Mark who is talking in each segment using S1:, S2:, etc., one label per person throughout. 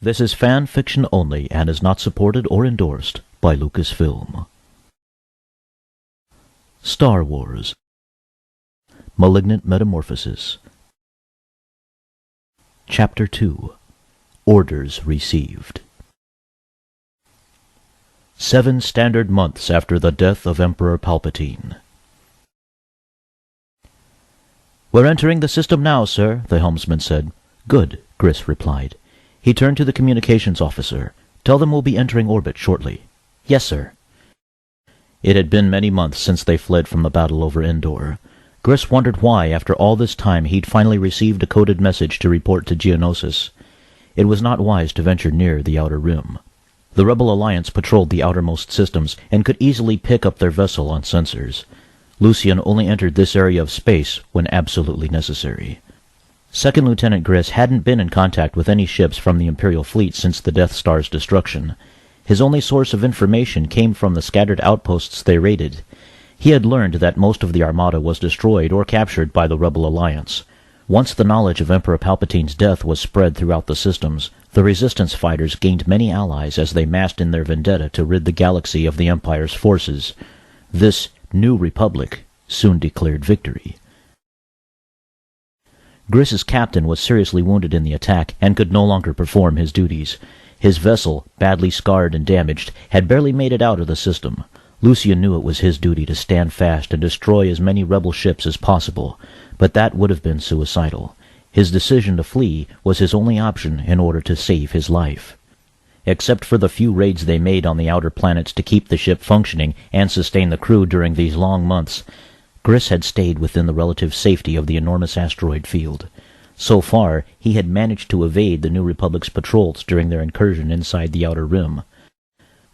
S1: This is fan fiction only and is not supported or endorsed by Lucasfilm. Star Wars Malignant Metamorphosis Chapter 2 Orders Received 7 standard months after the death of Emperor Palpatine. "We're entering the system now, sir," the helmsman said. "Good," Gris replied. He turned to the communications officer. "Tell them we'll be entering orbit shortly." "Yes, sir." It had been many months since they fled from the battle over Endor. Gris wondered why, after all this time, he'd finally received a coded message to report to Geonosis. It was not wise to venture near the Outer Rim. The Rebel Alliance patrolled the outermost systems and could easily pick up their vessel on sensors. Lucian only entered this area of space when absolutely necessary. Second Lieutenant Gris hadn't been in contact with any ships from the Imperial fleet since the Death Star's destruction. His only source of information came from the scattered outposts they raided. He had learned that most of the Armada was destroyed or captured by the Rebel Alliance. Once the knowledge of Emperor Palpatine's death was spread throughout the systems, the Resistance fighters gained many allies as they massed in their vendetta to rid the galaxy of the Empire's forces. This New Republic soon declared victory. Gris's captain was seriously wounded in the attack and could no longer perform his duties. His vessel, badly scarred and damaged, had barely made it out of the system. Lucian knew it was his duty to stand fast and destroy as many rebel ships as possible, but that would have been suicidal. His decision to flee was his only option in order to save his life. Except for the few raids they made on the outer planets to keep the ship functioning and sustain the crew during these long months, Gris had stayed within the relative safety of the enormous asteroid field. So far, he had managed to evade the New Republic's patrols during their incursion inside the Outer Rim.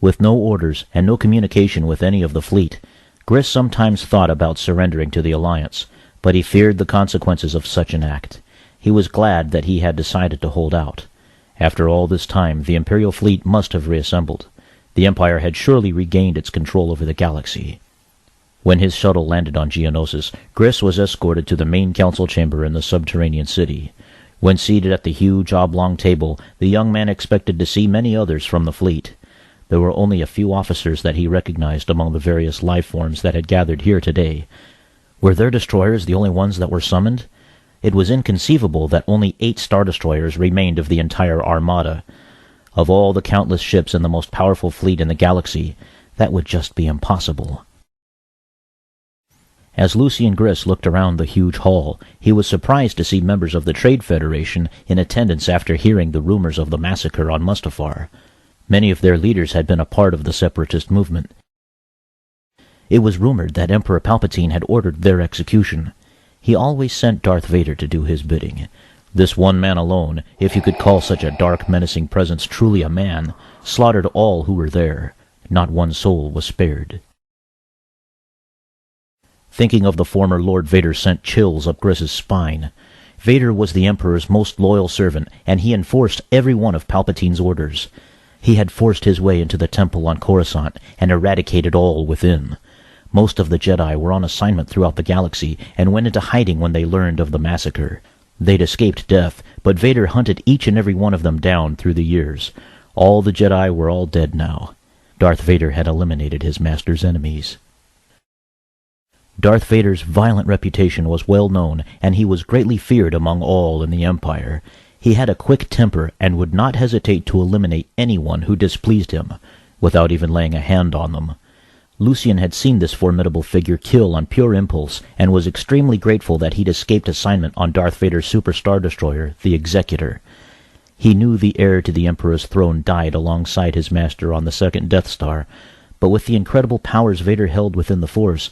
S1: With no orders and no communication with any of the fleet, Gris sometimes thought about surrendering to the Alliance, but he feared the consequences of such an act. He was glad that he had decided to hold out. After all this time, the Imperial fleet must have reassembled. The Empire had surely regained its control over the galaxy. When his shuttle landed on Geonosis, Gris was escorted to the main council chamber in the subterranean city. When seated at the huge oblong table, the young man expected to see many others from the fleet. There were only a few officers that he recognized among the various life forms that had gathered here today. Were their destroyers the only ones that were summoned? It was inconceivable that only 8 Star Destroyers remained of the entire Armada. Of all the countless ships in the most powerful fleet in the galaxy, that would just be impossible. As Lucian Gris looked around the huge hall, he was surprised to see members of the Trade Federation in attendance after hearing the rumors of the massacre on Mustafar. Many of their leaders had been a part of the separatist movement. It was rumored that Emperor Palpatine had ordered their execution. He always sent Darth Vader to do his bidding. This one man alone, if you could call such a dark, menacing presence truly a man, slaughtered all who were there. Not one soul was spared. Thinking of the former Lord Vader sent chills up Gris's spine. Vader was the Emperor's most loyal servant, and he enforced every one of Palpatine's orders. He had forced his way into the temple on Coruscant and eradicated all within. Most of the Jedi were on assignment throughout the galaxy and went into hiding when they learned of the massacre. They'd escaped death, but Vader hunted each and every one of them down through the years. All the Jedi were all dead now. Darth Vader had eliminated his master's enemies. Darth Vader's violent reputation was well known, and he was greatly feared among all in the Empire. He had a quick temper and would not hesitate to eliminate anyone who displeased him, without even laying a hand on them. Lucian had seen this formidable figure kill on pure impulse, and was extremely grateful that he'd escaped assignment on Darth Vader's Super Star Destroyer, the Executor. He knew the heir to the Emperor's throne died alongside his master on the second Death Star, but with the incredible powers Vader held within the Force,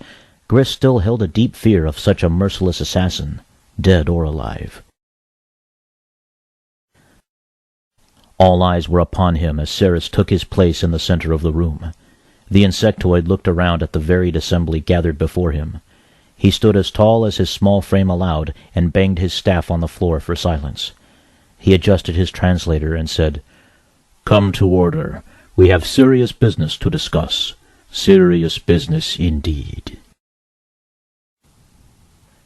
S1: Gris still held a deep fear of such a merciless assassin, dead or alive. All eyes were upon him as Ceres took his place in the center of the room. The insectoid looked around at the varied assembly gathered before him. He stood as tall as his small frame allowed and banged his staff on the floor for silence. He adjusted his translator and said, "Come to order. We have serious business to discuss. Serious business indeed."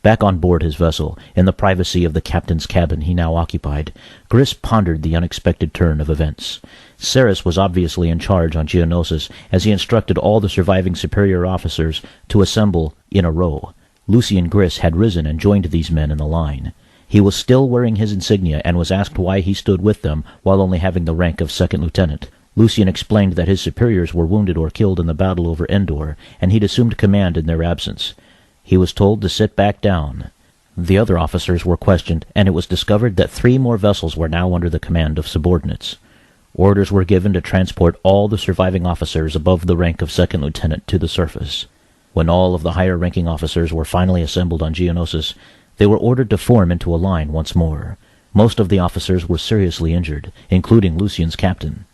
S1: Back on board his vessel, in the privacy of the captain's cabin he now occupied, Gris pondered the unexpected turn of events. Ceres was obviously in charge on Geonosis, as he instructed all the surviving superior officers to assemble in a row. Lucian Gris had risen and joined these men in the line. He was still wearing his insignia and was asked why he stood with them while only having the rank of second lieutenant. Lucian explained that his superiors were wounded or killed in the battle over Endor, and he'd assumed command in their absence. He was told to sit back down. The other officers were questioned, and it was discovered that 3 more vessels were now under the command of subordinates. Orders were given to transport all the surviving officers above the rank of second lieutenant to the surface. When all of the higher-ranking officers were finally assembled on Geonosis, they were ordered to form into a line once more. Most of the officers were seriously injured, including Lucian's captain.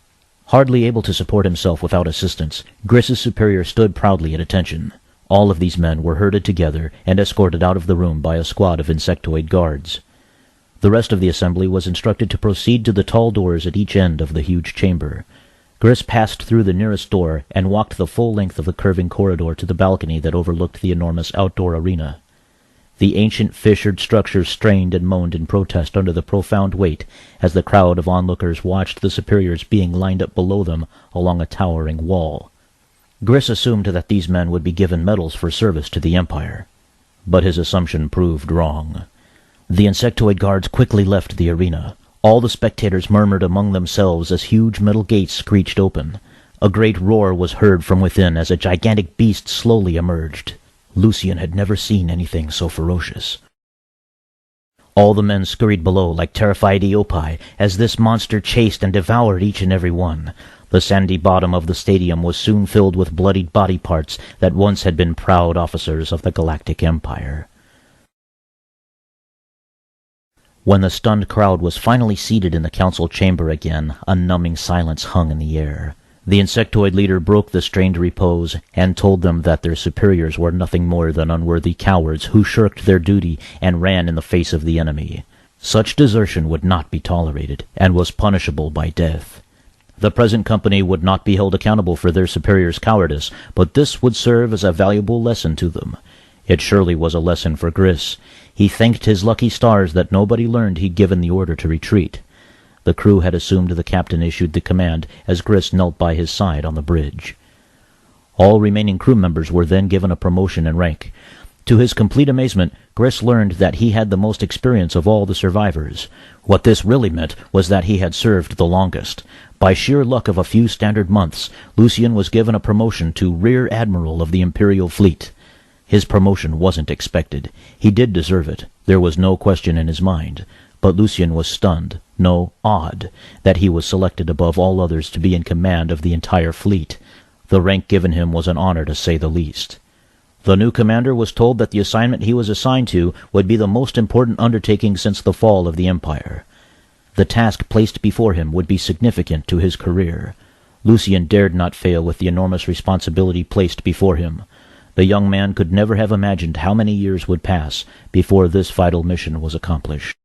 S1: Hardly able to support himself without assistance, Gris's superior stood proudly at attention. All of these men were herded together and escorted out of the room by a squad of insectoid guards. The rest of the assembly was instructed to proceed to the tall doors at each end of the huge chamber. Gris passed through the nearest door and walked the full length of the curving corridor to the balcony that overlooked the enormous outdoor arena. The ancient fissured structure strained and moaned in protest under the profound weight as the crowd of onlookers watched the superiors being lined up below them along a towering wall. Gris assumed that these men would be given medals for service to the Empire. But his assumption proved wrong. The insectoid guards quickly left the arena. All the spectators murmured among themselves as huge metal gates screeched open. A great roar was heard from within as a gigantic beast slowly emerged. Lucian had never seen anything so ferocious. All the men scurried below like terrified eopai as this monster chased and devoured each and every one. The sandy bottom of the stadium was soon filled with bloodied body parts that once had been proud officers of the Galactic Empire. When the stunned crowd was finally seated in the council chamber again, a numbing silence hung in the air. The insectoid leader broke the strained repose and told them that their superiors were nothing more than unworthy cowards who shirked their duty and ran in the face of the enemy. Such desertion would not be tolerated and was punishable by death. The present company would not be held accountable for their superiors' cowardice, but this would serve as a valuable lesson to them. It surely was a lesson for Gris. He thanked his lucky stars that nobody learned he'd given the order to retreat. The crew had assumed the captain issued the command as Gris knelt by his side on the bridge. All remaining crew members were then given a promotion in rank. To his complete amazement, Gris learned that he had the most experience of all the survivors. What this really meant was that he had served the longest. By sheer luck of a few standard months, Lucian was given a promotion to Rear Admiral of the Imperial Fleet. His promotion wasn't expected. He did deserve it. There was no question in his mind. But Lucian was stunned, no, awed, that he was selected above all others to be in command of the entire fleet. The rank given him was an honor to say the least. The new commander was told that the assignment he was assigned to would be the most important undertaking since the fall of the Empire. The task placed before him would be significant to his career. Lucian dared not fail with the enormous responsibility placed before him. The young man could never have imagined how many years would pass before this vital mission was accomplished.